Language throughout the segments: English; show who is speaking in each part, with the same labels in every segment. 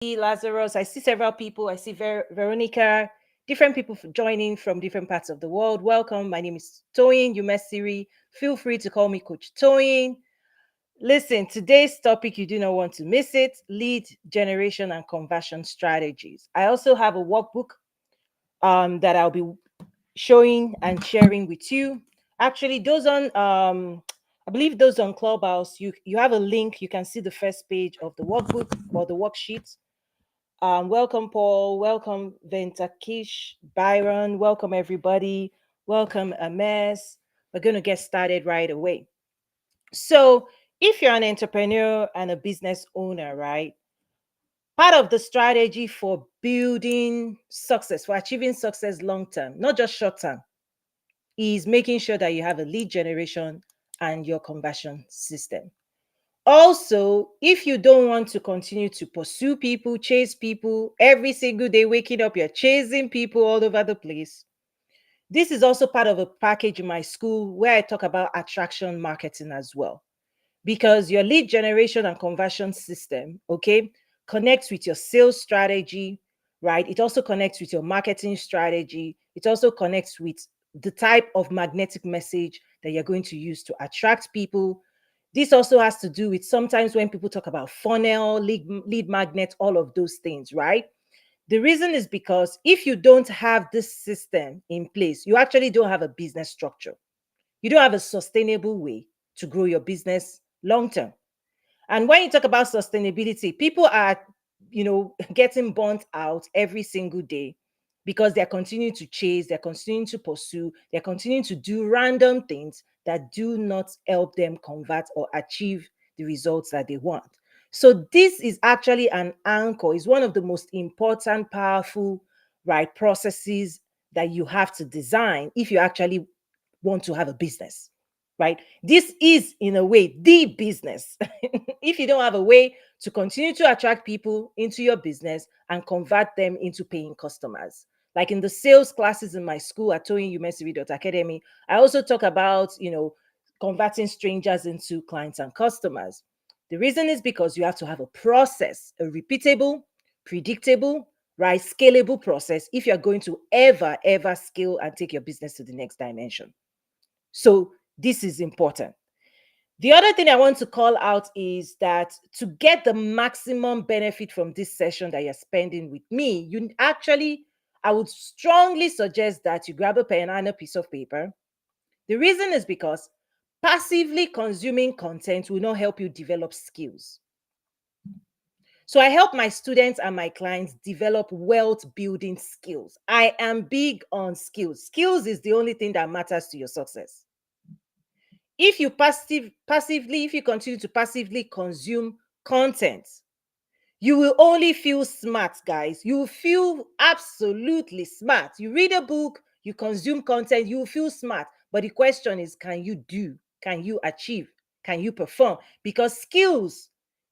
Speaker 1: Lazarus. I see several people. I see Veronica, different people joining from different parts of the world. Welcome. My name is Toyin Umesiri. Feel free to call me Coach Toyin. Listen, today's topic, you do not want to miss it: lead generation and conversion strategies. I also have a workbook that I'll be showing and sharing with you. Actually, those on I believe those on Clubhouse, you have a link. You can see the first page of the workbook or the worksheet. Welcome, Paul. Welcome, Ventakish, Byron. Welcome, everybody. Welcome, Ames. We're going to get started right away. So, if you're an entrepreneur and a business owner, right, part of the strategy for building success, for achieving success long term, not just short term, is making sure that you have a lead generation and your conversion system. Also, if you don't want to continue to pursue people, chase people every single day, waking up, you're chasing people all over the place. This is also part of a package in my school where I talk about attraction marketing as well. Because your lead generation and conversion system, okay, connects with your sales strategy, right? It also connects with your marketing strategy. It also connects with the type of magnetic message that you're going to use to attract people. This also has to do with sometimes when people talk about funnel, lead magnet, all of those things, right? The reason is because if you don't have this system in place, you actually don't have a business structure. You don't have a sustainable way to grow your business long term. And when you talk about sustainability, people are, getting burnt out every single day because they're continuing to chase, they're continuing to pursue, they're continuing to do random things that do not help them convert or achieve the results that they want. So this is actually an anchor, is one of the most important, powerful, right, processes that you have to design if you actually want to have a business, right? This is, in a way, the business. If you don't have a way to continue to attract people into your business and convert them into paying customers. Like in the sales classes in my school at toyinumesiri.academy, I also talk about, converting strangers into clients and customers. The reason is because you have to have a process, a repeatable, predictable, right, scalable process if you're going to ever scale and take your business to the next dimension. So this is important. The other thing I want to call out is that to get the maximum benefit from this session that you're spending with me, I would strongly suggest that you grab a pen and a piece of paper. The reason is because passively consuming content will not help you develop skills. So I help my students and my clients develop wealth building skills. I am big on skills. Skills is the only thing that matters to your success. If you if you continue to passively consume content, you will only feel smart, guys. You will feel absolutely smart. You read a book, you consume content, you will feel smart. But the question is, can you do? Can you achieve? Can you perform? Because skills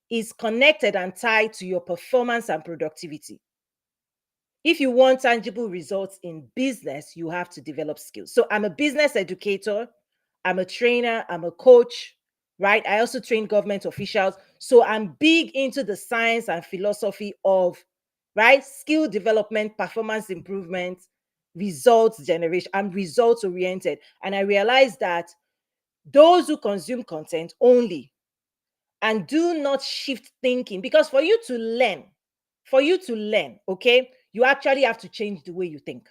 Speaker 1: is connected and tied to your performance and productivity. If you want tangible results in business, you have to develop skills. So I'm a business educator, I'm a trainer, I'm a coach, right? I also train government officials. So I'm big into the science and philosophy of, right, skill development, performance improvement, results generation. I'm results oriented. And I realize that those who consume content only and do not shift thinking, because for you to learn, okay, you actually have to change the way you think.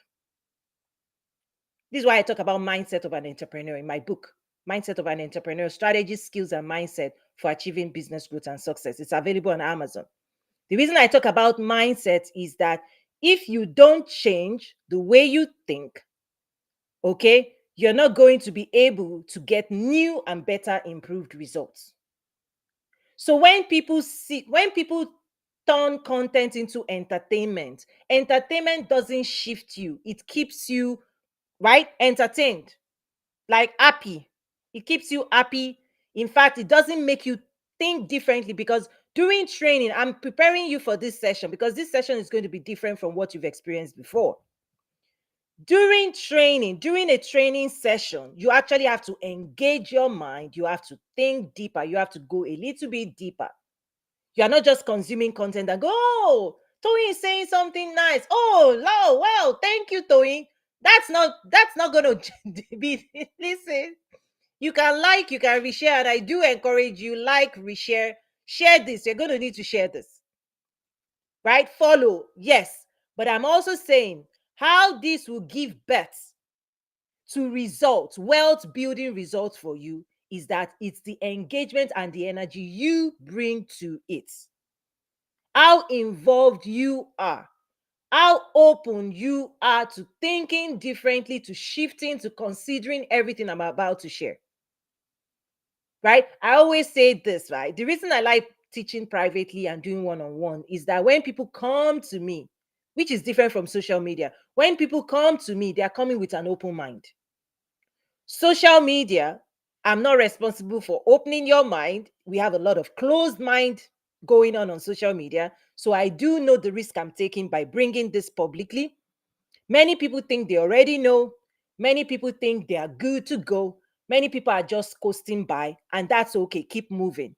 Speaker 1: This is why I talk about mindset of an entrepreneur in my book, Mindset of an Entrepreneur: Strategies, Skills, and Mindset for Achieving Business Growth and Success. It's available on Amazon. The reason I talk about mindset is that if you don't change the way you think, okay, you're not going to be able to get new and better improved results. So when people turn content into entertainment, entertainment doesn't shift you. It keeps you, right, entertained, like happy. It keeps you happy. In fact, it doesn't make you think differently, because during training, I'm preparing you for this session because this session is going to be different from what you've experienced before. During training, during a training session, you actually have to engage your mind. You have to think deeper. You have to go a little bit deeper. You are not just consuming content and go, oh, Toyin is saying something nice. Oh, no, well, thank you, Toyin. That's not going to be, listen, you can like, you can reshare, and I do encourage you, like, reshare, share this. You're going to need to share this, right? Follow, yes. But I'm also saying how this will give birth to results, wealth building results for you, is that it's the engagement and the energy you bring to it. How involved you are, how open you are to thinking differently, to shifting, to considering everything I'm about to share. Right? I always say this, right? The reason I like teaching privately and doing one-on-one is that when people come to me, which is different from social media, when people come to me, they are coming with an open mind. Social media, I'm not responsible for opening your mind. We have a lot of closed mind going on social media. So I do know the risk I'm taking by bringing this publicly. Many people think they already know. Many people think they are good to go. Many people are just coasting by, and that's okay. Keep moving.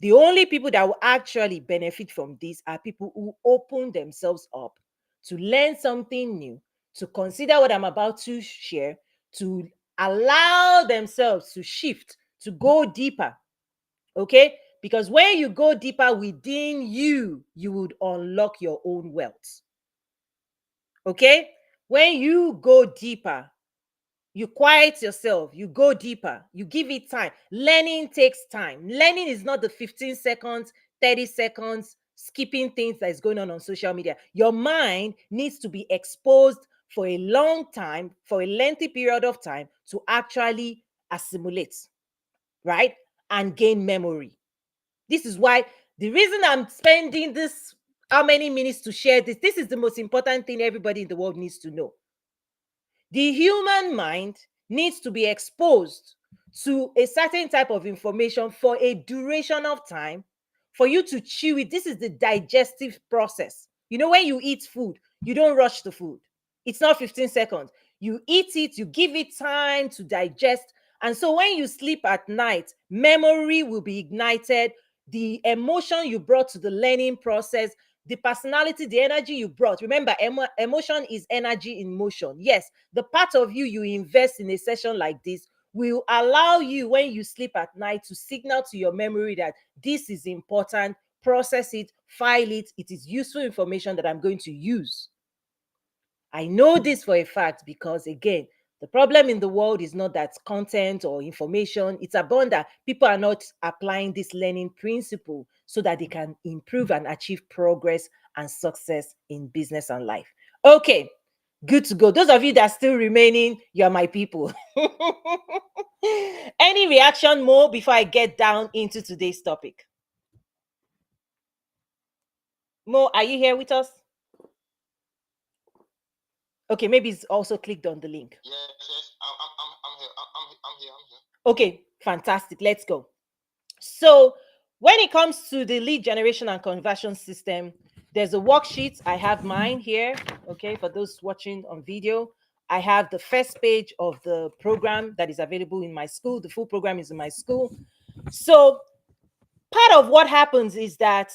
Speaker 1: The only people that will actually benefit from this are people who open themselves up to learn something new, to consider what I'm about to share, to allow themselves to shift, to go deeper. Okay? Because when you go deeper within you, you would unlock your own wealth. Okay? When you go deeper, you quiet yourself, you go deeper, you give it time. Learning takes time. Learning is not the 15 seconds, 30 seconds, skipping things that is going on social media. Your mind needs to be exposed for a long time, for a lengthy period of time to actually assimilate, right? And gain memory. This is why the reason I'm spending this, how many minutes to share this is the most important thing everybody in the world needs to know. The human mind needs to be exposed to a certain type of information for a duration of time for you to chew it. This is the digestive process. You know, when you eat food, you don't rush the food. It's not 15 seconds. You eat it, you give it time to digest. And so when you sleep at night, memory will be ignited. The emotion you brought to the learning process, the personality, the energy you brought. Remember, emotion is energy in motion. Yes, the part of you invest in a session like this will allow you, when you sleep at night, to signal to your memory that this is important, process it, file it. It is useful information that I'm going to use. I know this for a fact because, again, the problem in the world is not that content or information. It's about that people are not applying this learning principle so that they can improve and achieve progress and success in business and life. Okay, good to go. Those of you that are still remaining, you are my people. Any reaction more before I get down into today's topic? Mo, are you here with us? Okay, maybe it's also clicked on the link.
Speaker 2: Yes, I'm here. I'm here.
Speaker 1: Okay, fantastic. Let's go. So, when it comes to the lead generation and conversion system, there's a worksheet. I have mine here. Okay, for those watching on video, I have the first page of the program that is available in my school. The full program is in my school. So, part of what happens is that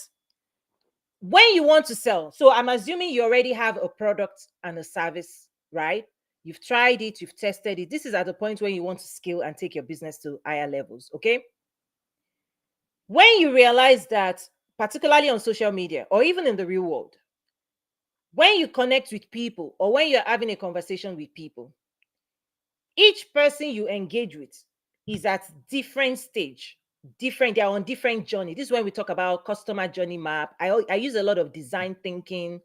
Speaker 1: when you want to sell, so I'm assuming you already have a product and a service, right? You've tried it, you've tested it. This is at the point where you want to scale and take your business to higher levels, okay? When you realize that, particularly on social media or even in the real world, when you connect with people or when you're having a conversation with people, each person you engage with is at different stage, different, they're on different journey. This is when we talk about customer journey map. I use a lot of design thinking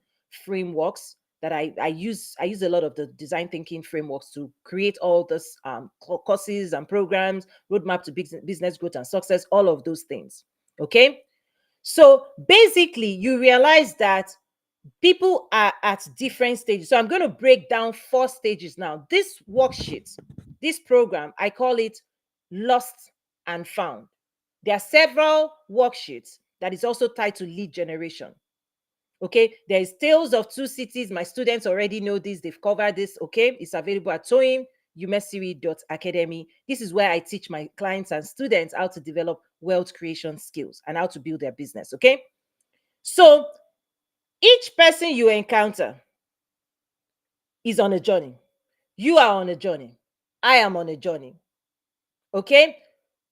Speaker 1: frameworks that I use a lot of the design thinking frameworks to create all this courses and programs, roadmap to business growth and success, all of those things. Okay, so basically you realize that people are at different stages. So I'm going to break down 4 stages now. This worksheet, this program, I call it Lost and Found. There are several worksheets that is also tied to lead generation. Okay, there is Tales of Two Cities. My students already know this. They've covered this. Okay, it's available at toyinumesiri.academy. This is where I teach my clients and students how to develop wealth creation skills and how to build their business. Okay, So each person you encounter is on a journey. You are on a journey. I am on a journey. Okay?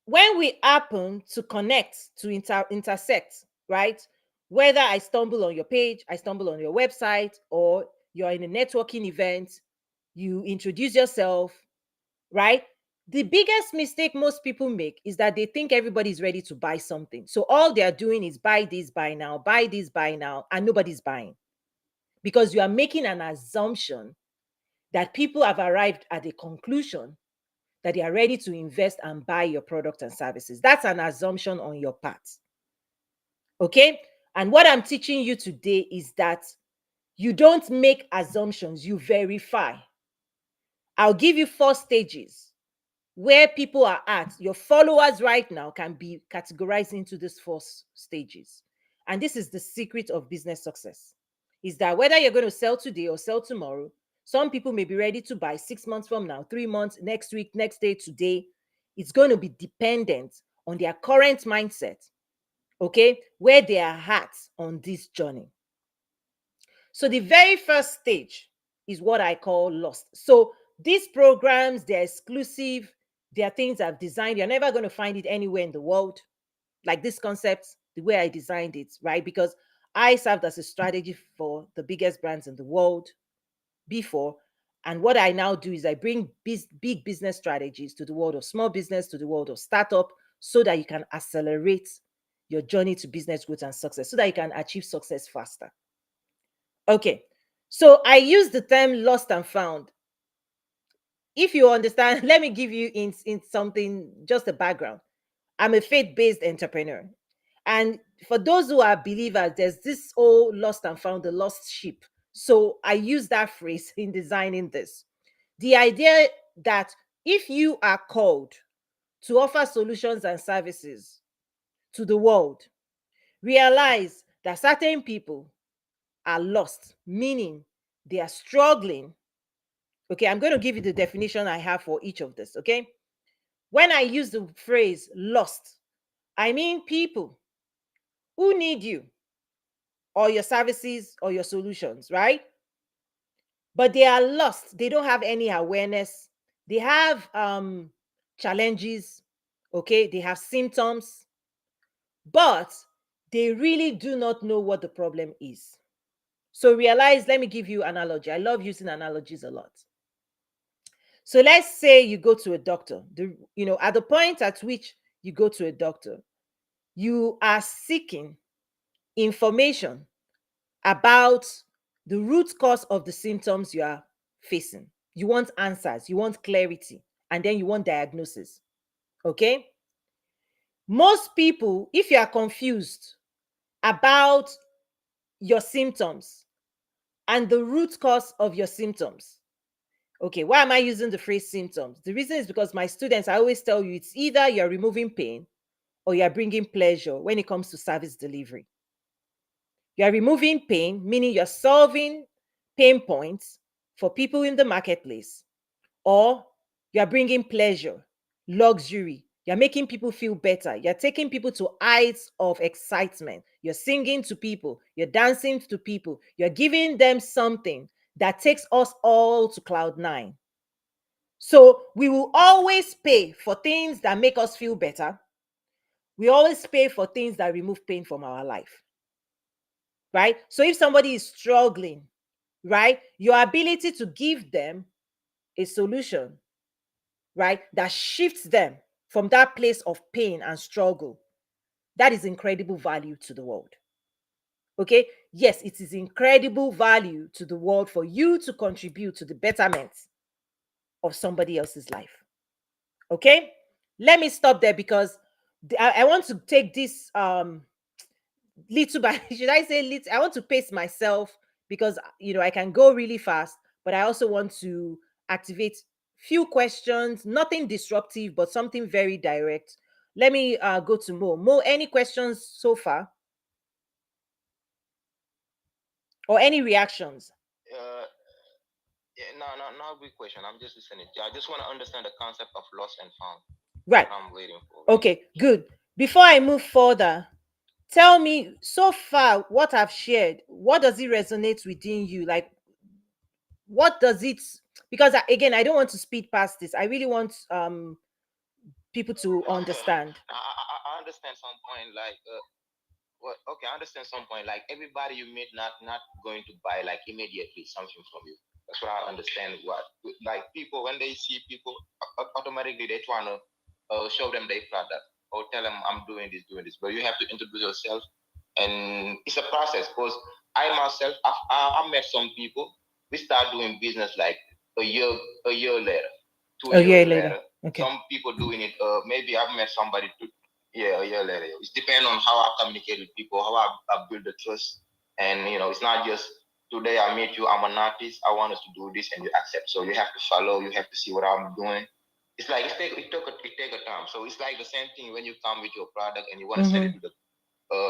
Speaker 1: When we happen to connect, to intersect, right? Whether I stumble on your page, I stumble on your website, or you're in a networking event, you introduce yourself, right? The biggest mistake most people make is that they think everybody's ready to buy something. So all they are doing is buy this, buy this, buy now, and nobody's buying because you are making an assumption that people have arrived at a conclusion that they are ready to invest and buy your product and services. That's an assumption on your part. Okay? And what I'm teaching you today is that you don't make assumptions, you verify. I'll give you 4 stages where people are at. Your followers right now can be categorized into these 4 stages. And this is the secret of business success. Is that whether you're going to sell today or sell tomorrow, some people may be ready to buy 6 months from now, 3 months, next week, next day, today. It's going to be dependent on their current mindset, okay, where they are at on this journey. So the very first stage is what I call lost. So these programs, they're exclusive. They are things I've designed. You're never going to find it anywhere in the world. Like this concept, the way I designed it, right? Because I served as a strategy for the biggest brands in the world before. And what I now do is I bring big business strategies to the world of small business, to the world of startup, so that you can accelerate your journey to business growth and success, so that you can achieve success faster. Okay, so I use the term lost and found. If you understand, let me give you in something, just a background. I'm a faith-based entrepreneur. And for those who are believers, there's this whole lost and found, the lost sheep. So I use that phrase in designing this. The idea that if you are called to offer solutions and services to the world, realize that certain people are lost, meaning they are struggling. Okay, I'm going to give you the definition I have for each of this. Okay, when I use the phrase lost, I mean people who need you or your services or your solutions, right? But they are lost. They don't have any awareness. They have challenges, okay? They have symptoms, but they really do not know what the problem is. So realize, let me give you analogy. I love using analogies a lot. So let's say you go to a doctor. At the point at which you go to a doctor, you are seeking information about the root cause of the symptoms you are facing. You want answers, you want clarity, and then you want diagnosis. Okay? Most people, if you are confused about your symptoms and the root cause of your symptoms, okay, why am I using the phrase symptoms? The reason is because my students, I always tell you, it's either you're removing pain or you're bringing pleasure when it comes to service delivery. You're removing pain, meaning you're solving pain points for people in the marketplace, or you're bringing pleasure, luxury. You're making people feel better. You're taking people to heights of excitement. You're singing to people. You're dancing to people. You're giving them something that takes us all to cloud 9. So we will always pay for things that make us feel better. We always pay for things that remove pain from our life. Right? So if somebody is struggling, right, your ability to give them a solution, right, that shifts them from that place of pain and struggle, that is incredible value to the world. Okay? Yes, it is incredible value to the world for you to contribute to the betterment of somebody else's life. Okay? Let me stop there because I want to take this little by should I say little? I want to pace myself because I can go really fast, but I also want to activate few questions, nothing disruptive, but something very direct. Let me go to Mo. Mo, any questions so far or any reactions?
Speaker 2: Uh, yeah, no, big question. I'm just listening. I just want to understand the concept of lost and found.
Speaker 1: Right.
Speaker 2: I'm waiting for.
Speaker 1: Okay, good. Before I move further, Tell me so far what I've shared, what does it resonate within you? Like, what does it, because again, I don't want to speed past this. I really want people to understand.
Speaker 2: I understand some point, like well, okay, I understand some point. Like everybody you meet, not going to buy like immediately something from you. That's what I understand. What like people when they see people, automatically they trying to show them their product or tell them I'm doing this. But you have to introduce yourself, and it's a process. Because I myself, I met some people. We start doing business like a year, a year later, two
Speaker 1: A
Speaker 2: years
Speaker 1: year later.
Speaker 2: later.
Speaker 1: Okay.
Speaker 2: Some people doing it. Maybe I've met somebody yeah, a year later. It's depend on how I communicate with people, how I build the trust, and it's not just today I meet you. I'm an artist. I want us to do this, and you accept. So you have to follow. You have to see what I'm doing. It's like it take a time. So it's like the same thing when you come with your product and you want to sell it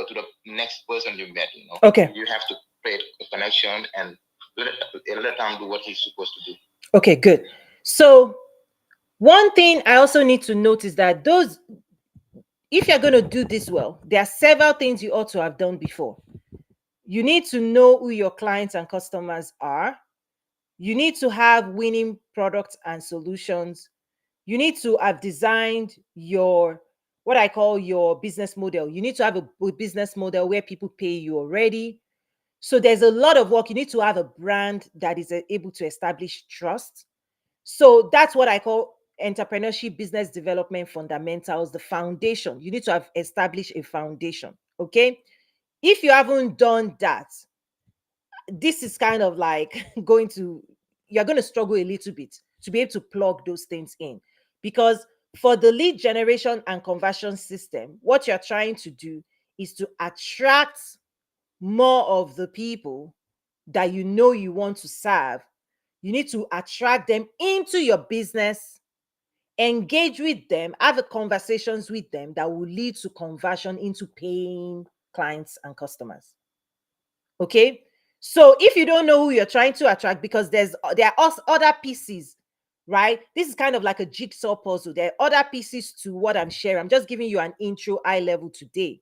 Speaker 2: to the next person you met.
Speaker 1: Okay.
Speaker 2: You have to create a connection and let time do what he's supposed to do.
Speaker 1: Okay, good. So one thing I also need to note is that those, if you're going to do this well, there are several things you ought to have done before. You need to know who your clients and customers are. You need to have winning products and solutions. You need to have designed your, what I call your business model. You need to have a business model where people pay you already. So there's a lot of work. You need to have a brand that is able to establish trust. So that's what I call entrepreneurship business development fundamentals, the foundation. You need to have established a foundation. Okay. If you haven't done that, this is kind of like you're going to struggle a little bit to be able to plug those things in. Because for the lead generation and conversion system, what you're trying to do is to attract more of the people that you want to serve. You need to attract them into your business, engage with them, have conversations with them that will lead to conversion into paying clients and customers. Okay. So if you don't know who you're trying to attract, because there are other pieces, right? This is kind of like a jigsaw puzzle. There are other pieces to what I'm sharing. I'm just giving you an intro high level today.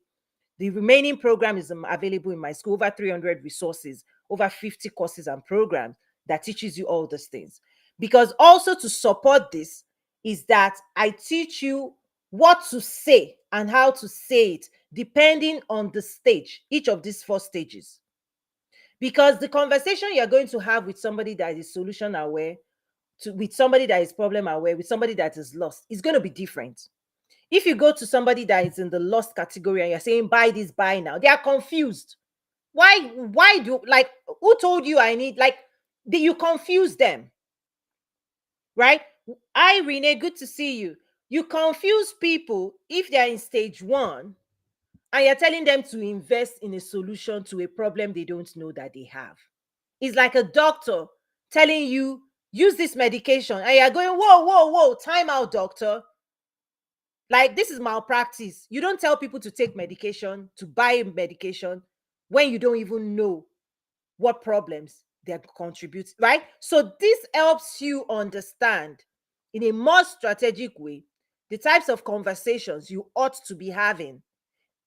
Speaker 1: The remaining program is available in my school, over 300 resources, over 50 courses and programs that teaches you all these things. Because also to support this is that I teach you what to say and how to say it, depending on the stage, each of these 4 stages. Because the conversation you're going to have with somebody that is solution aware, with somebody that is problem aware, with somebody that is lost, is going to be different. If you go to somebody that is in the lost category and you're saying buy this, buy now, they are confused. Why do, like, who told you I need, like, you confuse them, right? Hi Renee, good to see you. You confuse people if they're in stage 1 and you're telling them to invest in a solution to a problem they don't know that they have. It's like a doctor telling you use this medication and you're going, whoa, time out, doctor. Like, this is malpractice. You don't tell people to take medication, to buy medication, when you don't even know what problems they contribute, right? So this helps you understand in a more strategic way the types of conversations you ought to be having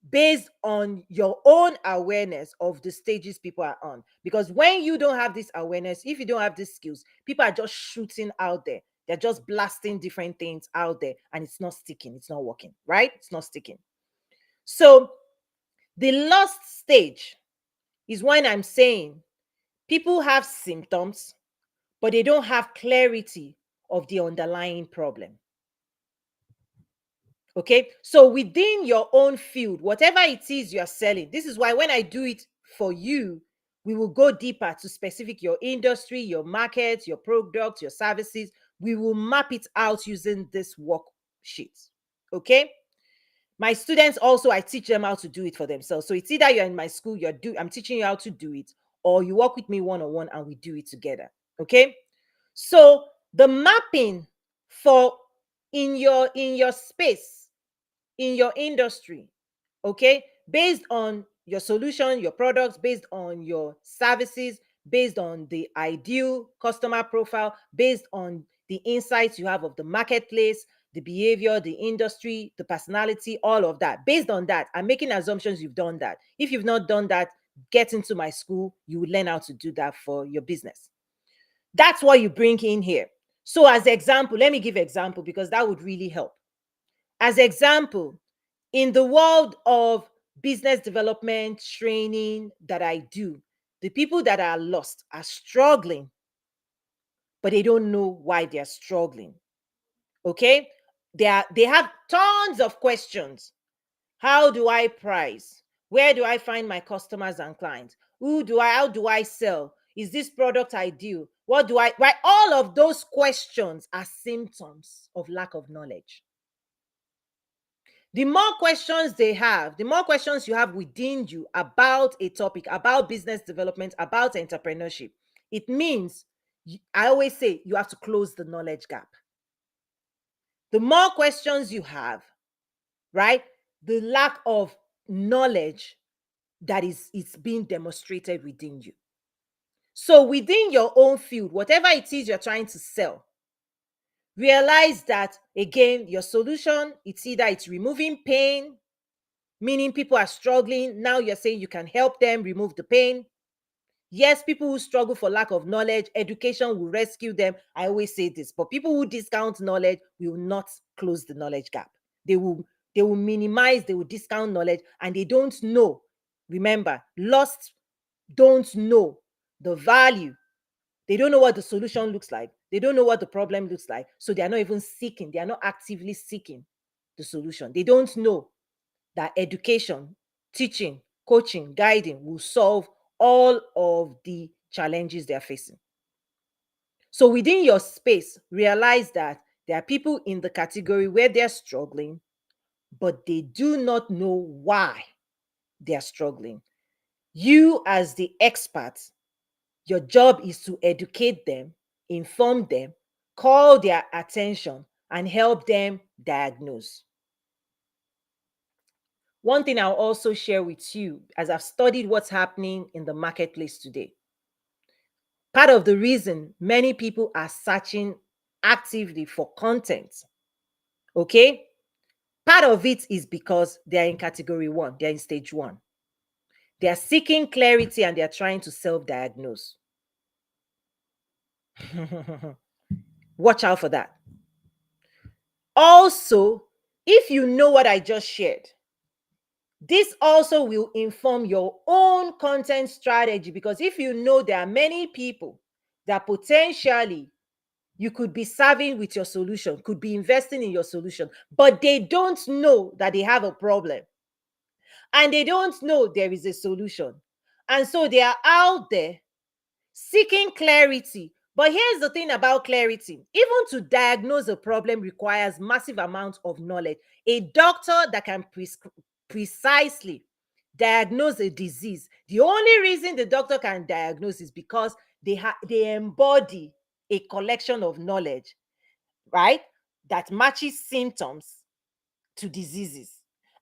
Speaker 1: based on your own awareness of the stages people are on. Because when you don't have this awareness, if you don't have these skills, people are just shooting out there. They're just blasting different things out there and it's not sticking. It's not working, right? It's not sticking. So the last stage is when I'm saying people have symptoms, but they don't have clarity of the underlying problem. Okay, so within your own field, whatever it is you're selling, this is why when I do it for you, we will go deeper to specific your industry, your market, your products, your services. We will map it out using this worksheet. Okay. My students also, I teach them how to do it for themselves. So it's either you're in my school, I'm teaching you how to do it, or you work with me one-on-one and we do it together. Okay. So the mapping for in your space, in your industry, okay, based on your solution, your products, based on your services, based on the ideal customer profile, based on the insights you have of the marketplace, the behavior, the industry, the personality, all of that. Based on that, I'm making assumptions you've done that. If you've not done that, get into my school. You will learn how to do that for your business. That's what you bring in here. So as example, let me give example because that would really help. As example, in the world of business development training that I do, the people that are lost are struggling, but they don't know why they're struggling. Okay? They have tons of questions. How do I price? Where do I find my customers and clients? How do I sell? Is this product ideal? What do I, right? All of those questions are symptoms of lack of knowledge. The more questions they have, the more questions you have within you about a topic, about business development, about entrepreneurship, it means, I always say, you have to close the knowledge gap. The more questions you have, right, the lack of knowledge that is being demonstrated within you. So within your own field, whatever it is you're trying to sell, realize that, again, your solution, it's removing pain, meaning people are struggling. Now you're saying you can help them remove the pain. Yes, people who struggle for lack of knowledge, education will rescue them. I always say this, but people who discount knowledge will not close the knowledge gap. They will minimize, they will discount knowledge, and they don't know. Remember, lost don't know the value. They don't know what the solution looks like. They don't know what the problem looks like. So they are not even seeking, they are not actively seeking the solution. They don't know that education, teaching, coaching, guiding will solve all of the challenges they are facing. So within your space, realize that there are people in the category where they're struggling, but they do not know why they're struggling. You, as the expert, your job is to educate them, inform them, call their attention, and help them diagnose. One thing I'll also share with you, as I've studied what's happening in the marketplace today, part of the reason many people are searching actively for content, okay? Part of it is because they're in category one, they're in stage one. They are seeking clarity and they're trying to self-diagnose. Watch out for that. Also, if you know what I just shared, this also will inform your own content strategy, because if you know there are many people that potentially you could be serving with your solution, could be investing in your solution, but they don't know that they have a problem and they don't know there is a solution. And so they are out there seeking clarity. But here's the thing about clarity. Even to diagnose a problem requires massive amounts of knowledge. A doctor that can precisely diagnose a disease, the only reason the doctor can diagnose is because they embody a collection of knowledge, right, that matches symptoms to diseases.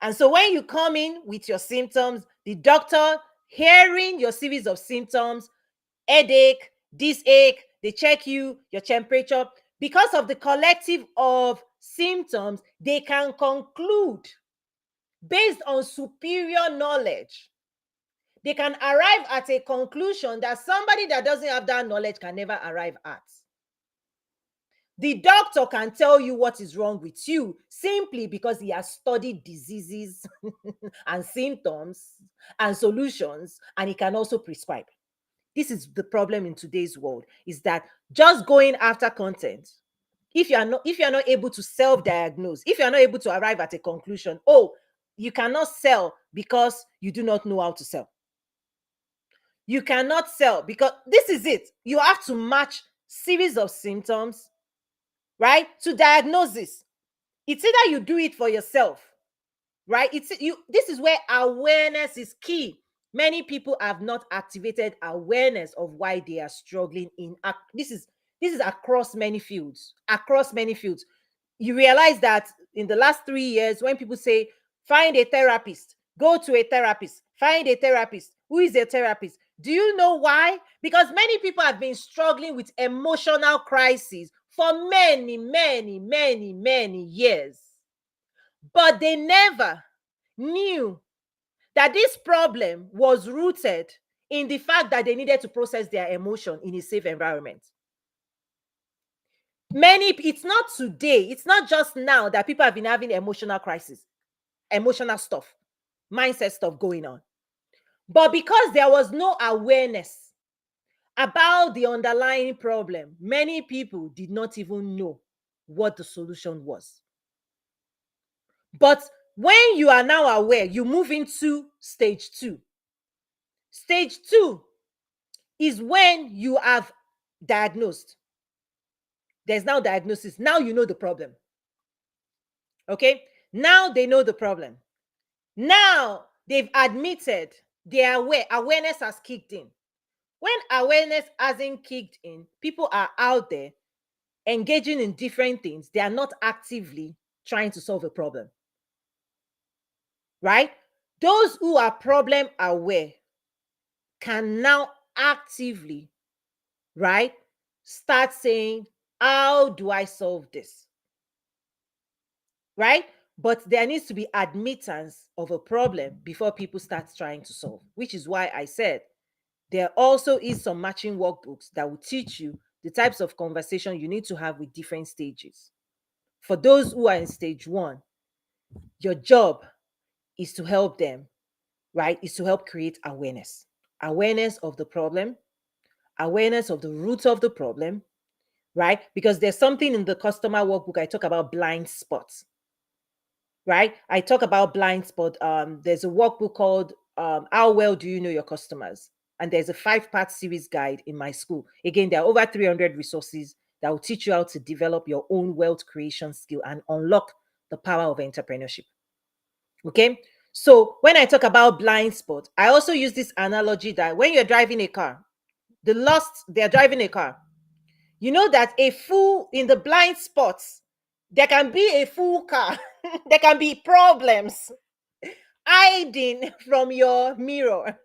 Speaker 1: And so when you come in with your symptoms, the doctor, hearing your series of symptoms, headache, this ache, they check you, your temperature, because of the collective of symptoms, they can conclude based on superior knowledge. They can arrive at a conclusion that somebody that doesn't have that knowledge can never arrive at. The doctor can tell you what is wrong with you simply because he has studied diseases and symptoms and solutions, and he can also prescribe. This is the problem in today's world, is that just going after content, if you are not able to self-diagnose, if you are not able to arrive at a conclusion, oh, you cannot sell because you do not know how to sell. You cannot sell because this is it. You have to match series of symptoms, right, to diagnosis. It's either you do it for yourself, right? This is where awareness is key. Many people have not activated awareness of why they are struggling this is across many fields. You realize that in the last 3 years, when people say find a therapist, go to a therapist, find a therapist, who is a therapist? Do you know why? Because many people have been struggling with emotional crises for many, many, many, many years. But they never knew that this problem was rooted in the fact that they needed to process their emotion in a safe environment. It's not today, it's not just now that people have been having emotional crisis, emotional stuff, mindset stuff going on. But because there was no awareness about the underlying problem, many people did not even know what the solution was. But when you are now aware, you move into stage 2. Stage 2 is when you have diagnosed. There's now diagnosis. Now you know the problem. Okay? Now they know the problem. Now they've admitted, they're aware. Awareness has kicked in. When awareness hasn't kicked in, people are out there engaging in different things. They are not actively trying to solve a problem. Right? Those who are problem aware can now actively, right, start saying, how do I solve this? Right? But there needs to be admittance of a problem before people start trying to solve, which is why I said there also is some matching workbooks that will teach you the types of conversation you need to have with different stages. For those who are in stage 1, your job is to help them, right? Is to help create awareness. Awareness of the problem, awareness of the root of the problem, right? Because there's something in the customer workbook I talk about blind spots, right? I talk about blind spot. There's a workbook called How Well Do You Know Your Customers? And there's a 5-part series guide in my school. Again, there are over 300 resources that will teach you how to develop your own wealth creation skill and unlock the power of entrepreneurship. Okay. So when I talk about blind spot, I also use this analogy that when you're driving a car, they're driving a car. You know that a fool in the blind spots, there can be a full car. There can be problems hiding from your mirror.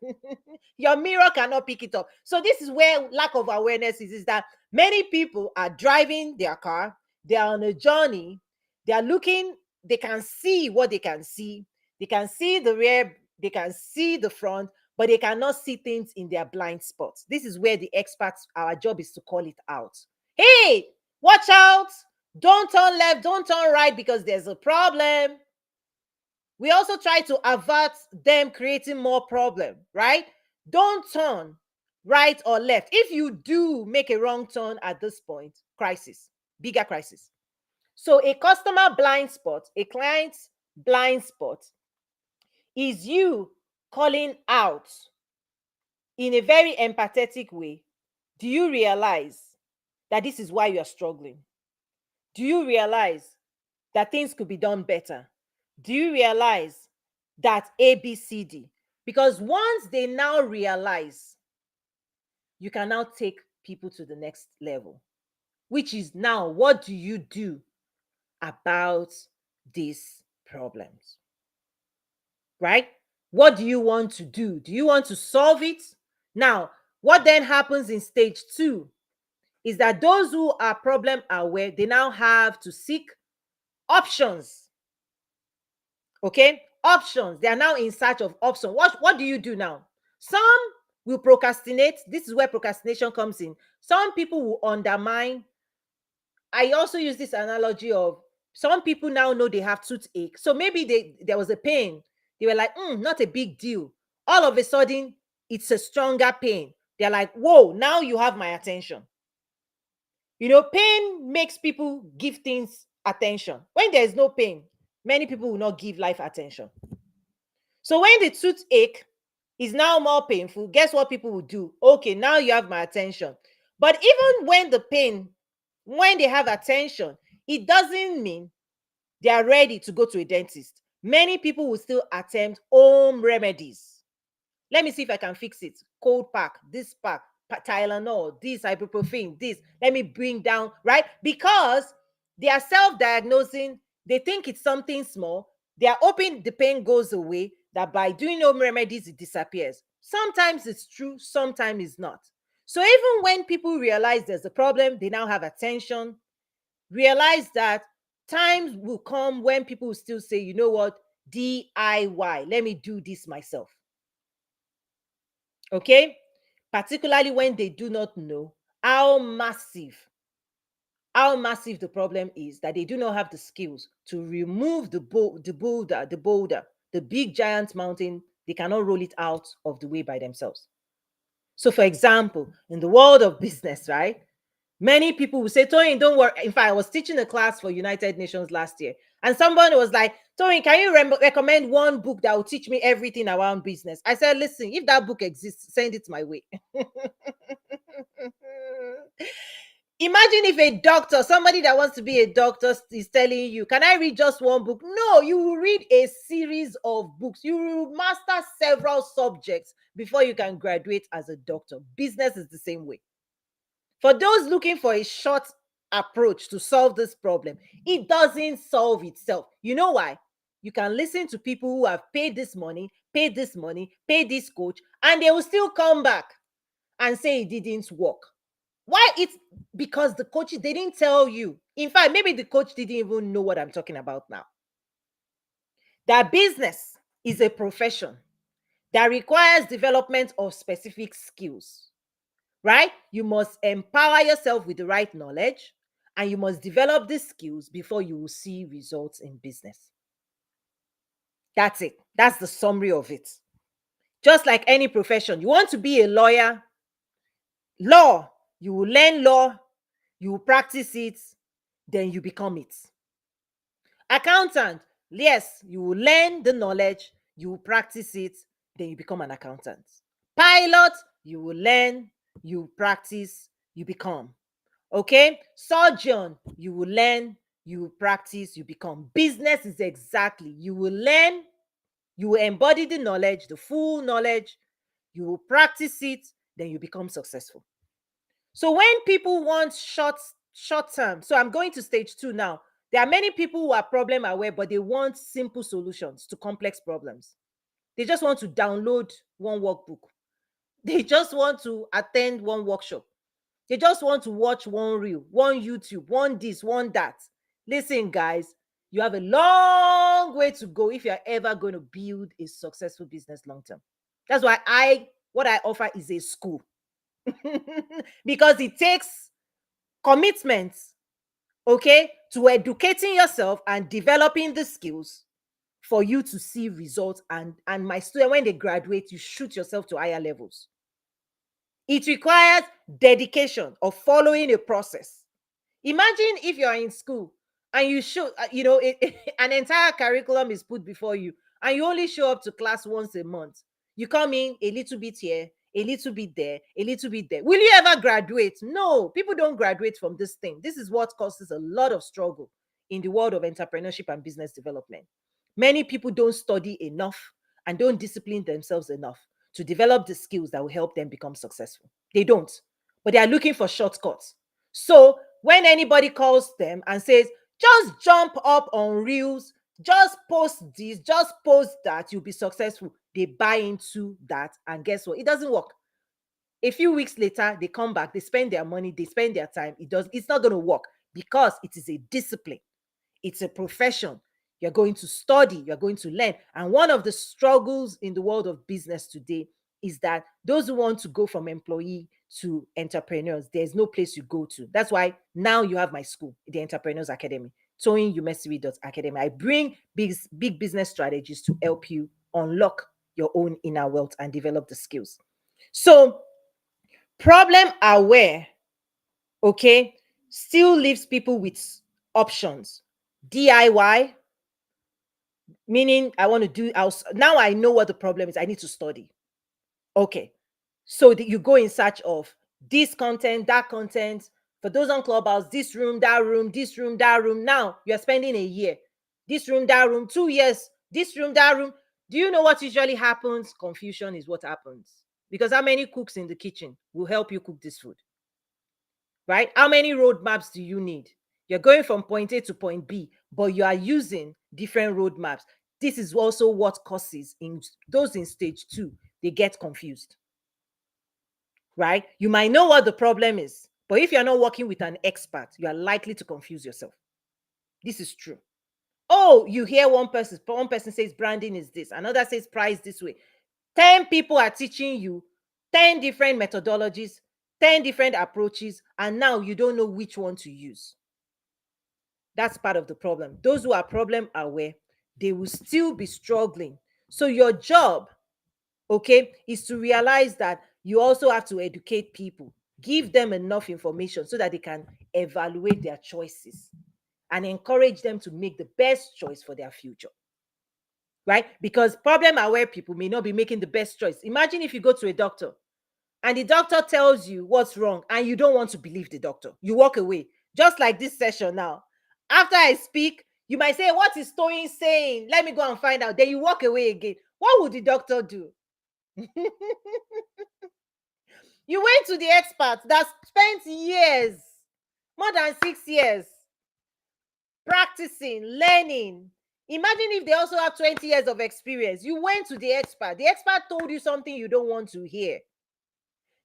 Speaker 1: Your mirror cannot pick it up. So this is where lack of awareness is that many people are driving their car, they are on a journey, they are looking, they can see what they can see. They can see the rear, they can see the front, but they cannot see things in their blind spots. This is where the experts, our job is to call it out. Hey, watch out. Don't turn left, don't turn right because there's a problem. We also try to avert them creating more problem, right? Don't turn right or left. If you do make a wrong turn at this point, crisis, bigger crisis. So a customer blind spot, a client's blind spot is you calling out in a very empathetic way. Do you realize that this is why you are struggling? Do you realize that things could be done better? Do you realize that ABCD? Because once they now realize, you can now take people to the next level, which is now, what do you do about these problems? Right? What do you want to do? Do you want to solve it? Now, what then happens in stage 2 is that those who are problem aware, they now have to seek options. Okay? Options. They are now in search of options. What do you do now? Some will procrastinate. This is where procrastination comes in. Some people will undermine. I also use this analogy of some people now know they have toothache. So maybe there was a pain. They were like, not a big deal. All of a sudden, it's a stronger pain. They're like, whoa, now you have my attention. You know, pain makes people give things attention. When there's no pain, many people will not give life attention. So when the toothache is now more painful, guess what people will do? Okay, now you have my attention. But even when the pain, when they have attention, it doesn't mean they are ready to go to a dentist. Many people will still attempt home remedies. Let me see if I can fix it. Cold pack, this pack, Tylenol, this ibuprofen, this. Let me bring down, right? Because they are self-diagnosing. They think it's something small. They are hoping the pain goes away, that by doing home remedies, it disappears. Sometimes it's true, sometimes it's not. So even when people realize there's a problem, they now have attention, realize that times will come when people will still say, you know what, DIY, let me do this myself. Okay? Particularly when they do not know how massive the problem is, that they do not have the skills to remove the boulder, the big giant mountain. They cannot roll it out of the way by themselves. So, for example, in the world of business, right? Many people will say, Tony, don't worry. In fact, I was teaching a class for United Nations last year, and someone was like, Tony, can you recommend one book that will teach me everything around business? I said, listen, if that book exists, send it my way. Imagine if a doctor, somebody that wants to be a doctor, is telling you, can I read just one book? No, you will read a series of books. You will master several subjects before you can graduate as a doctor. Business is the same way. For those looking for a short approach to solve this problem, it doesn't solve itself. You know why? You can listen to people who have paid this money, paid this coach, and they will still come back and say it didn't work. Why? It's because the coach, they didn't tell you. In fact, maybe the coach didn't even know what I'm talking about now. That business is a profession that requires development of specific skills, right? You must empower yourself with the right knowledge, and you must develop these skills before you will see results in business. That's it. That's the summary of it. Just like any profession, you want to be a lawyer, you will learn law, you will practice it, then you become it. Accountant, yes, you will learn the knowledge, you will practice it, then you become an accountant. Pilot, you will learn, you practice, you become. Okay? Surgeon, you will learn, you will practice, you become. Business is exactly, you will learn, you will embody the knowledge, the full knowledge, you will practice it, then you become successful. So when people want short term, so I'm going to stage 2 now. There are many people who are problem aware, but they want simple solutions to complex problems. They just want to download one workbook. They just want to attend one workshop. They just want to watch one reel, one YouTube, one this, one that. Listen, guys, you have a long way to go if you're ever going to build a successful business long term. That's why what I offer is a school. Because it takes commitment, okay, to educating yourself and developing the skills for you to see results. And my student, when they graduate, you shoot yourself to higher levels. It requires dedication of following a process. Imagine if you're in school and you show, an entire curriculum is put before you, and you only show up to class once a month. You come in a little bit here, a little bit there, a little bit there. Will you ever graduate? No, people don't graduate from this thing. This is what causes a lot of struggle in the world of entrepreneurship and business development. Many people don't study enough and don't discipline themselves enough to develop the skills that will help them become successful. They don't, but they are looking for shortcuts. So when anybody calls them and says, just jump up on reels, just post this, just post that, you'll be successful, they buy into that. And guess what? It doesn't work. A few weeks later, they come back, they spend their money, they spend their time. It's not going to work because it is a discipline. It's a profession. You're going to study, you're going to learn. And one of the struggles in the world of business today is that those who want to go from employee to entrepreneurs, there's no place you go to. That's why now you have my school, the Entrepreneurs Academy, ToyinUmesiri.academy. I bring big business strategies to help you unlock your own inner wealth and develop the skills. So, problem aware, okay, still leaves people with options. DIY, meaning I want to do, now I know what the problem is, I need to study. Okay, so you go in search of this content, that content. For those on Clubhouse, this room, that room, this room, that room. Now you're spending a year. This room, that room, 2 years, this room, that room. Do you know what usually happens? Confusion is what happens. Because how many cooks in the kitchen will help you cook this food? Right? How many roadmaps do you need? You're going from point A to point B, but you are using different roadmaps. This is also what causes in those in stage 2, they get confused. Right? You might know what the problem is, But if you're not working with an expert, you are likely to confuse yourself. This is true. Oh, you hear one person says branding is this, another says price this way. 10 people are teaching you 10 different methodologies, 10 different approaches, and now you don't know which one to use. That's part of the problem. Those who are problem aware, they will still be struggling. So your job, okay, is to realize that you also have to educate people, give them enough information so that they can evaluate their choices and encourage them to make the best choice for their future. Right? Because problem aware people may not be making the best choice. Imagine if you go to a doctor and the doctor tells you what's wrong and you don't want to believe the doctor. You walk away. Just like this session now. After I speak, you might say, what is Toyin saying? Let me go and find out. Then you walk away again. What would the doctor do? You went to the expert that spent years, more than 6 years, practicing, learning. Imagine if they also have 20 years of experience. You went to the expert. The expert told you something you don't want to hear.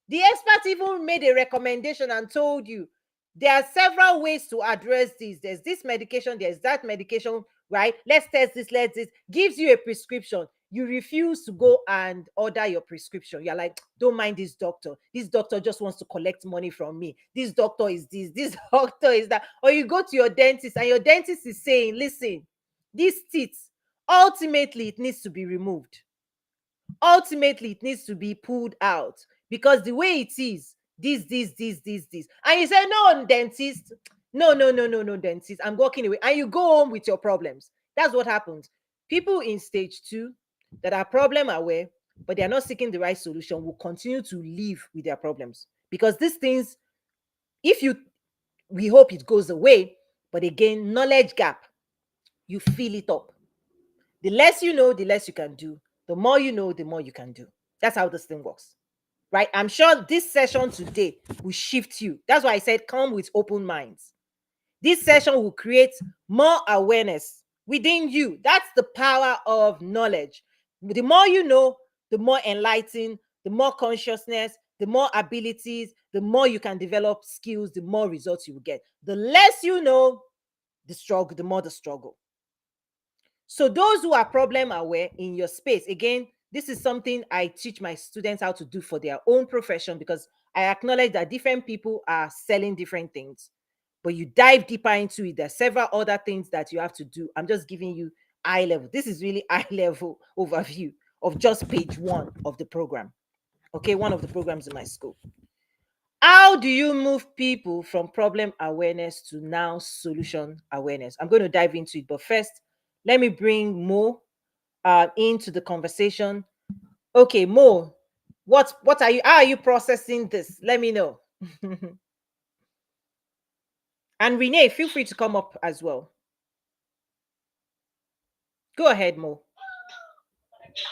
Speaker 1: The expert even made a recommendation and told you there are several ways to address this. There's this medication, there's that medication, right? Let's test this, let's this. Gives you a prescription. You refuse to go and order your prescription. You're like, don't mind this doctor. This doctor just wants to collect money from me. This doctor is this doctor is that. Or you go to your dentist and your dentist is saying, listen, these teeth, ultimately, it needs to be removed. Ultimately, it needs to be pulled out because the way it is, this. And you say, no, dentist, no, dentist, I'm walking away. And you go home with your problems. That's what happens. People in stage 2 that are problem aware, but they are not seeking the right solution, will continue to live with their problems. Because these things, we hope it goes away, but again, knowledge gap, you fill it up. The less you know, the less you can do. The more you know, the more you can do. That's how this thing works. Right? I'm sure this session today will shift you. That's why I said come with open minds. This session will create more awareness within you. That's the power of knowledge. The more you know, the more enlightened, the more consciousness, the more abilities, the more you can develop skills, the more results you will get. The less you know, the more the struggle. So those who are problem aware in your space, again, this is something I teach my students how to do for their own profession, because I acknowledge that different people are selling different things. But you dive deeper into it, there's several other things that you have to do. I'm just giving you eye level. This is really eye level overview of just page 1 of the program. Okay, one of the programs in my school. How do you move people from problem awareness to now solution awareness? I'm going to dive into it, but first, let me bring Mo into the conversation. Okay, Mo, what are you? How are you processing this? Let me know. And Renee, feel free to come up as well. Go ahead, Mo.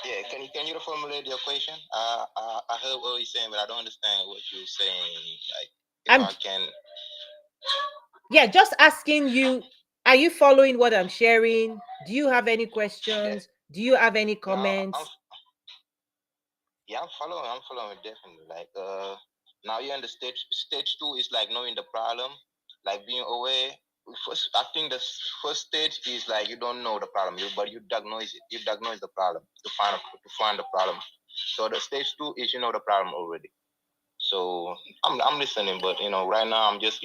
Speaker 2: Yeah, can you reformulate your question? I heard what you're saying, but I don't understand what you're saying. Like, if I can.
Speaker 1: Yeah, just asking you, are you following what I'm sharing? Do you have any questions? Do you have any comments?
Speaker 2: Yeah, I'm following definitely. Like, now you're in the stage 2 is like knowing the problem, like being aware. First, I think the first stage is like you don't know the problem, but you diagnose it. You diagnose the problem to find the problem. So the stage 2 is you know the problem already. So I'm listening, but right now I'm just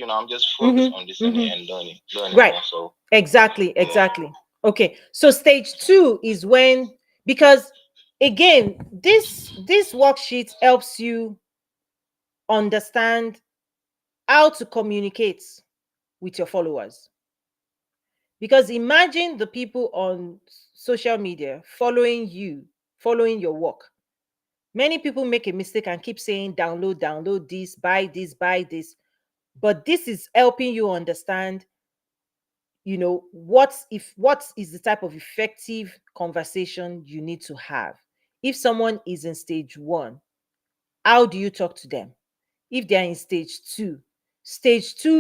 Speaker 2: focused on listening and learning
Speaker 1: right
Speaker 2: more. So
Speaker 1: exactly. Okay, so stage 2 is when, because again, this worksheet helps you understand how to communicate with your followers. Because imagine the people on social media following you, following your work. Many people make a mistake and keep saying download this, buy this, buy this. But this is helping you understand, what is the type of effective conversation you need to have. If someone is in stage 1, how do you talk to them? If they are in stage 2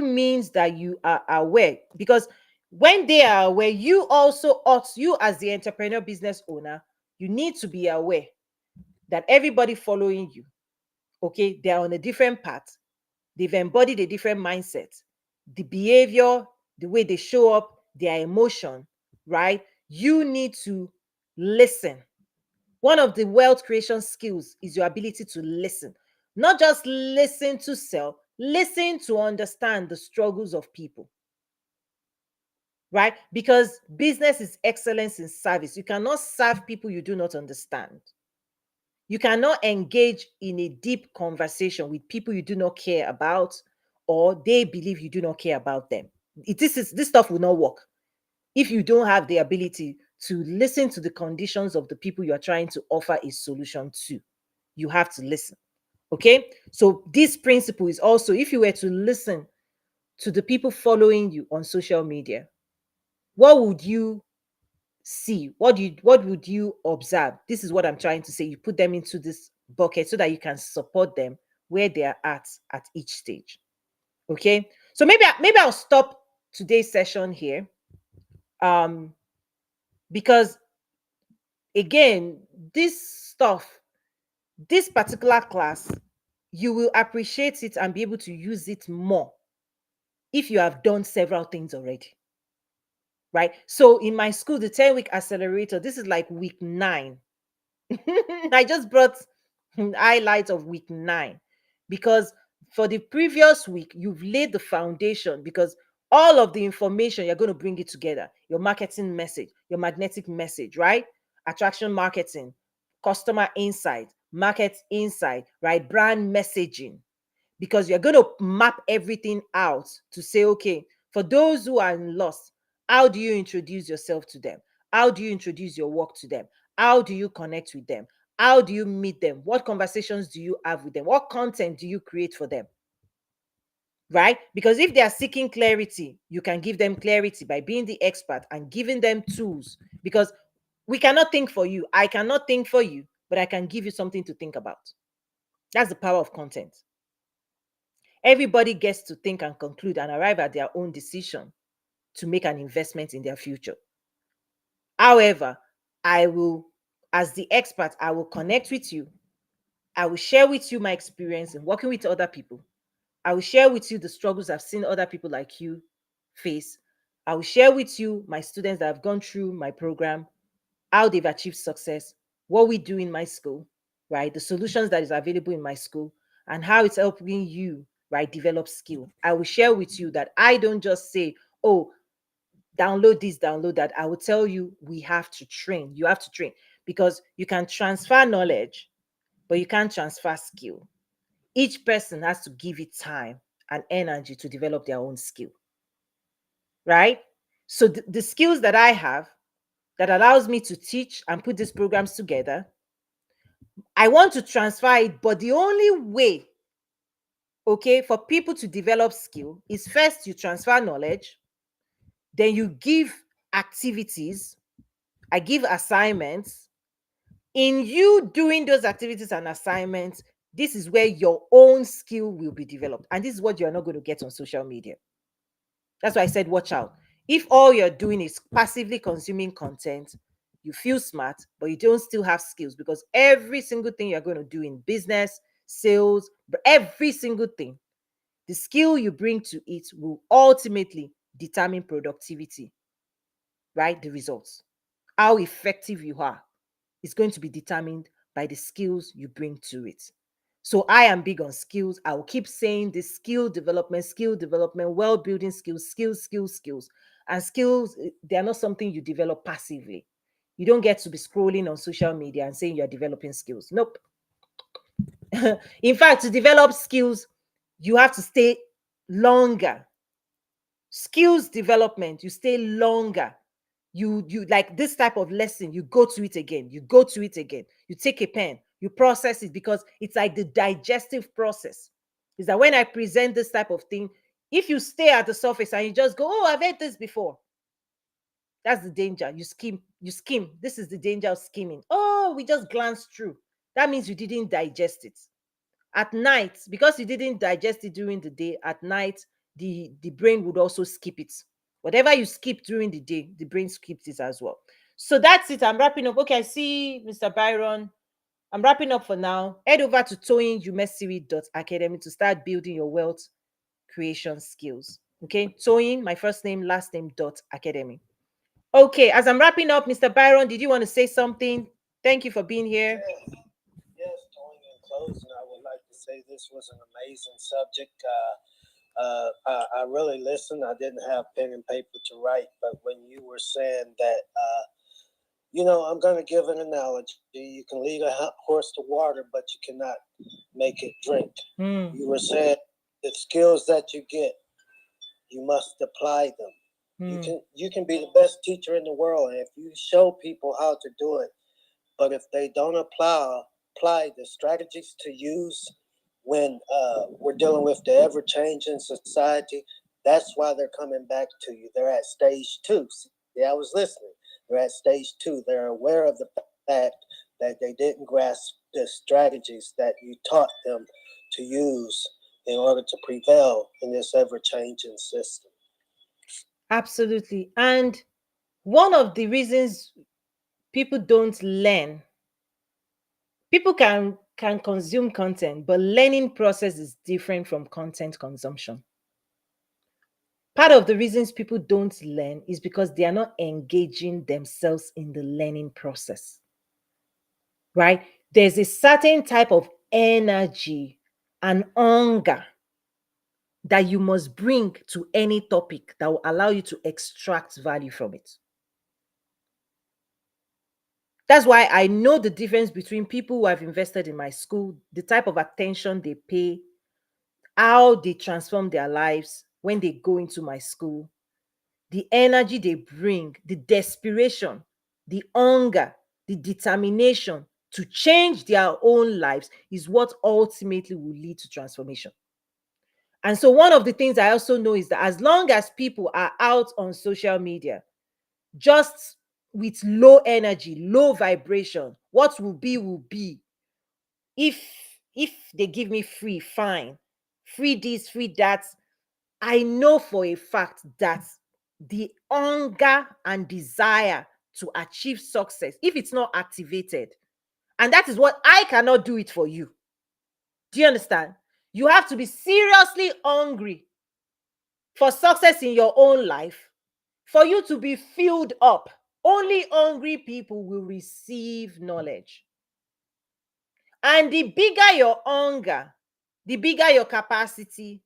Speaker 1: means that you are aware, because when they are aware, you as the entrepreneur business owner, you need to be aware that everybody following you, okay, they're on a different path. they've embodied a different mindset, the behavior, the way they show up, their emotion, right? You need to listen. One of the wealth creation skills is your ability to listen. Not just listen to sell, listen to understand the struggles of people, right? Because business is excellence in service. You cannot serve people you do not understand. You cannot engage in a deep conversation with people you do not care about, or they believe you do not care about them. This stuff will not work if you don't have the ability to listen to the conditions of the people you are trying to offer a solution to. You have to listen. Okay. So this principle is also, if you were to listen to the people following you on social media, what would you see? What would you observe? This is what I'm trying to say. You put them into this bucket so that you can support them where they are at each stage. Okay. So maybe I'll stop today's session here. Because again, this stuff, this particular class, you will appreciate it and be able to use it more if you have done several things already, right? So in my school, the 10-week accelerator, this is like week 9. I just brought highlights of week 9 because for the previous week, you've laid the foundation, because all of the information, you're going to bring it together. Your marketing message, your magnetic message, right? Attraction marketing, customer insight, market insight, right? Brand messaging, because you're going to map everything out to say, okay, for those who are lost, how do you introduce yourself to them? How do you introduce your work to them? How do you connect with them? How do you meet them? What conversations do you have with them? What content do you create for them? Right? Because if they are seeking clarity, you can give them clarity by being the expert and giving them tools. Because we cannot think for you. I cannot think for you, but I can give you something to think about. That's the power of content. Everybody gets to think and conclude and arrive at their own decision to make an investment in their future. However, I will, as the expert, I will connect with you. I will share with you my experience in working with other people. I will share with you the struggles I've seen other people like you face. I will share with you my students that have gone through my program, how they've achieved success, what we do in my school, right? The solutions that is available in my school, and how it's helping you, right, develop skill. I will share with you that I don't just say, oh, download this, download that. I will tell you, we have to train. You have to train, because you can transfer knowledge, but you can't transfer skill. Each person has to give it time and energy to develop their own skill, right? So the skills that I have that allows me to teach and put these programs together, I want to transfer it, but the only way, okay, for people to develop skill is first you transfer knowledge, then you give activities. I give assignments. In you doing those activities and assignments, this is where your own skill will be developed. And this is what you're not going to get on social media. That's why I said, watch out. If all you're doing is passively consuming content, you feel smart, but you don't still have skills, because every single thing you're going to do in business, sales, but every single thing, the skill you bring to it will ultimately determine productivity, right? The results. How effective you are is going to be determined by the skills you bring to it. So I am big on skills. I will keep saying this: skill development, well building skills, skills. And skills, they are not something you develop passively. You don't get to be scrolling on social media and saying you're developing skills. Nope. In fact, to develop skills, you have to stay longer. Skills development, you stay longer. You like this type of lesson, you go to it again, you take a pen, you process it, because it's like the digestive process. Is that when I present this type of thing, if you stay at the surface and you just go, oh, I've heard this before, that's the danger. You skim. This is the danger of skimming. Oh, we just glanced through. That means you didn't digest it. At night, because you didn't digest it during the day, at night the brain would also skip it. Whatever you skip during the day, the brain skips it as well. So that's it. I'm wrapping up. Okay, I see Mr. Byron I'm wrapping up for now. Head over to toyinumesiri.academy to start building your wealth creation skills. Okay, Toyin, my first name, last name, dot academy. Okay, as I'm wrapping up, Mr. Byron, did you want to say something? Thank you for being here.
Speaker 3: Yes, yes, going in closing, I would like to say this was an amazing subject. I really listened. I didn't have pen and paper to write, but when you were saying that, I'm going to give an analogy. You can lead a horse to water, but you cannot make it drink. You were saying the skills that you get, you must apply them. You can be the best teacher in the world, and if you show people how to do it, but if they don't apply the strategies to use when we're dealing with the ever changing society, that's why they're coming back to you. They're at stage 2. See, I was listening. They're at stage 2. They're aware of the fact that they didn't grasp the strategies that you taught them to use in order to prevail in this ever changing system.
Speaker 1: Absolutely. And one of the reasons people don't learn, people can consume content, but learning process is different from content consumption. Part of the reasons people don't learn is because they are not engaging themselves in the learning process, right? There's a certain type of energy and hunger that you must bring to any topic that will allow you to extract value from it. That's why I know the difference between people who have invested in my school, the type of attention they pay, how they transform their lives when they go into my school, the energy they bring, the desperation, the hunger, the determination to change their own lives is what ultimately will lead to transformation. And so, one of the things I also know is that as long as people are out on social media, just with low energy, low vibration, what will be will be. If if they give me free, fine. Free this, free that. I know for a fact that the hunger and desire to achieve success, if it's not activated, and that is what I cannot do it for you. Do you understand? You have to be seriously hungry for success in your own life for you to be filled up. Only hungry people will receive knowledge. And the bigger your hunger, the bigger your capacity,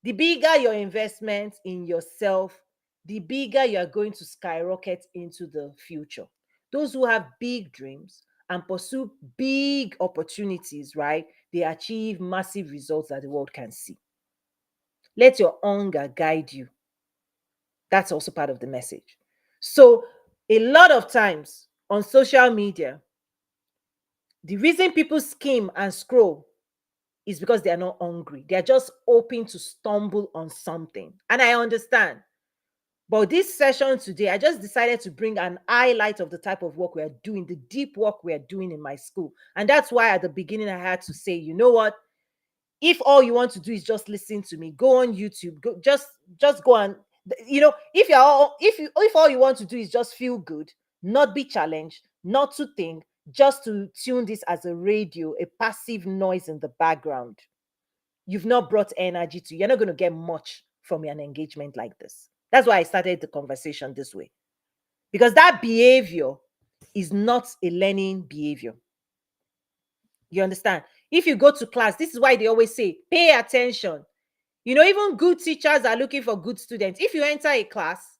Speaker 1: the bigger your investment in yourself, the bigger you are going to skyrocket into the future. Those who have big dreams and pursue big opportunities, right? They achieve massive results that the world can see. Let your hunger guide you. That's also part of the message. So, a lot of times on social media, the reason people skim and scroll is because they are not hungry. They are just hoping to stumble on something. And I understand. But this session today, I just decided to bring an highlight of the type of work we are doing, the deep work we are doing in my school. And that's why at the beginning I had to say, you know what? If all you want to do is just listen to me, go on YouTube, go just go and if all you want to do is just feel good, not be challenged, not to think, just to tune this as a radio, a passive noise in the background, you've not brought energy to, you're not going to get much from an engagement like this. That's why I started the conversation this way. Because that behavior is not a learning behavior. You understand? If you go to class, this is why they always say, pay attention. Even good teachers are looking for good students. If you enter a class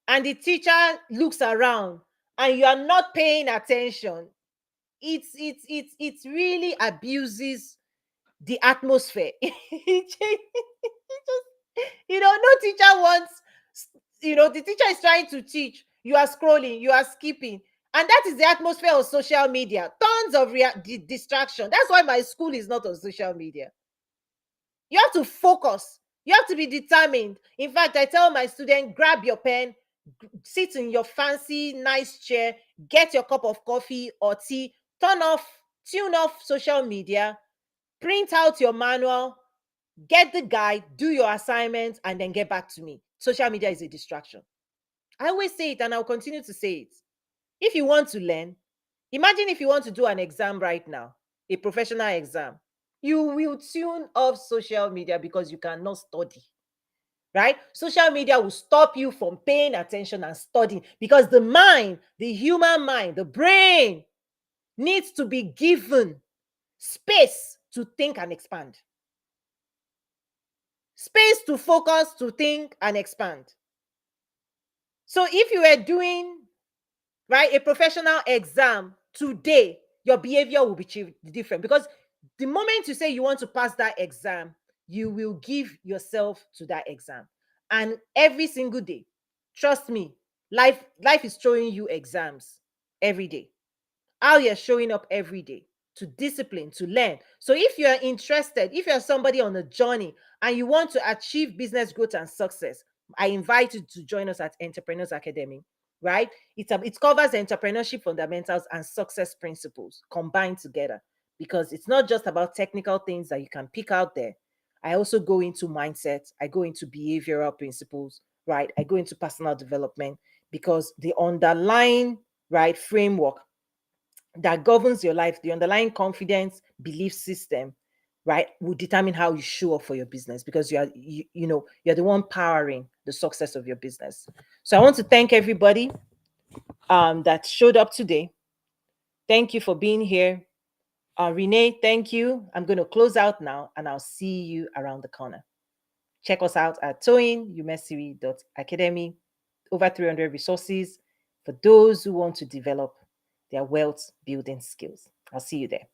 Speaker 1: and the teacher looks around and you are not paying attention, it really abuses the atmosphere. No teacher wants, the teacher is trying to teach. You are scrolling, you are skipping. And that is the atmosphere of social media. Tons of distraction. That's why my school is not on social media. You have to focus. You have to be determined. In fact, I tell my student, grab your pen, sit in your fancy, nice chair, get your cup of coffee or tea, tune off social media, print out your manual, get the guide, do your assignments, and then get back to me. Social media is a distraction. I always say it and I'll continue to say it. If you want to learn, Imagine if you want to do an exam right now, a professional exam, you will tune off social media because you cannot study, right? Social media will stop you from paying attention and studying because the mind, the human mind, the brain needs to be given space to think and expand. Space to focus, to think and expand. So if you were doing, right, a professional exam today, your behavior will be different because the moment you say you want to pass that exam, you will give yourself to that exam. And every single day, trust me, life is throwing you exams every day. How you're showing up every day to discipline, to learn. So if you're interested, if you're somebody on a journey and you want to achieve business growth and success, I invite you to join us at Entrepreneurs Academy, right? It covers entrepreneurship fundamentals and success principles combined together, because it's not just about technical things that you can pick out there. I also go into mindset, I go into behavioral principles, right? I go into personal development, because the underlying, right, framework that governs your life, the underlying confidence belief system, right, will determine how you show up for your business, because you're the one powering the success of your business. So I want to thank everybody that showed up today. Thank you for being here. Renee, thank you. I'm going to close out now and I'll see you around the corner. Check us out at toyinumesiri.academy. Over 300 resources for those who want to develop their wealth building skills. I'll see you there.